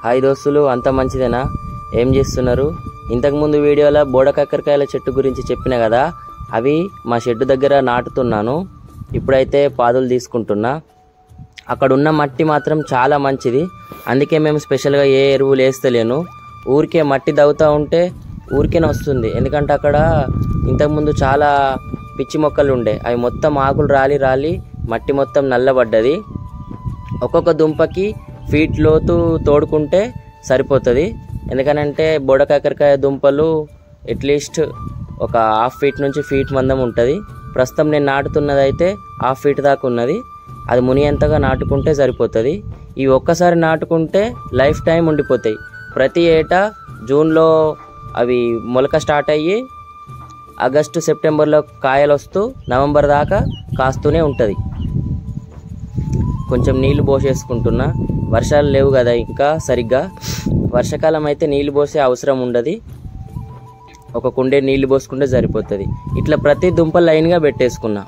Hi దోస్తులు, అంత మంచిదేనా? ఏం చేస్తున్నారు? ఇంతకుముందు వీడియోలో బోడకాకరకాయల చెట్టు గురించి చెప్పిన కదా, అవి మా షెడ్ దగ్గర నాటుతున్నాను. ఇప్పుడైతే పాదులు తీసుకుంటున్నా. అక్కడ ఉన్న మట్టి మాత్రం చాలా మంచిది, అందుకే మేము స్పెషల్గా ఏ ఎరువులు వేస్తలేను. ఊరికే మట్టి దవ్వుతూ ఉంటే ఊరికేనే వస్తుంది. ఎందుకంటే అక్కడ ఇంతకుముందు చాలా పిచ్చి మొక్కలు ఉండే, అవి మొత్తం ఆకులు రాలి మట్టి మొత్తం నల్లబడ్డది. ఒక్కొక్క దుంపకి ఫీట్ లోతు తోడుకుంటే సరిపోతుంది. ఎందుకనంటే బోడకాకరకాయ దుంపలు అట్లీస్ట్ ఒక హాఫ్ ఫీట్ నుంచి ఫీట్ మందం ఉంటుంది. ప్రస్తుతం నేను నాటుతున్నది అయితే హాఫ్ ఫీట్ దాకా ఉన్నది. అది మునియంతగా నాటుకుంటే సరిపోతుంది. ఇవి ఒక్కసారి నాటుకుంటే లైఫ్ టైం ఉండిపోతాయి. ప్రతి ఏటా జూన్లో అవి మొలక స్టార్ట్ అయ్యి ఆగస్టు సెప్టెంబర్లో కాయలు వస్తూ నవంబర్ దాకా కాస్తూనే ఉంటుంది. కొంచెం నీళ్లు పోసేసుకుంటున్నా. వర్షాలు లేవు కదా ఇంకా సరిగ్గా. వర్షాకాలం అయితే నీళ్లు పోసే అవసరం ఉండదు, ఒక కుండే నీళ్లు పోసుకుంటే సరిపోతుంది. ఇట్లా ప్రతి దుంప లైన్గా పెట్టేసుకున్నా.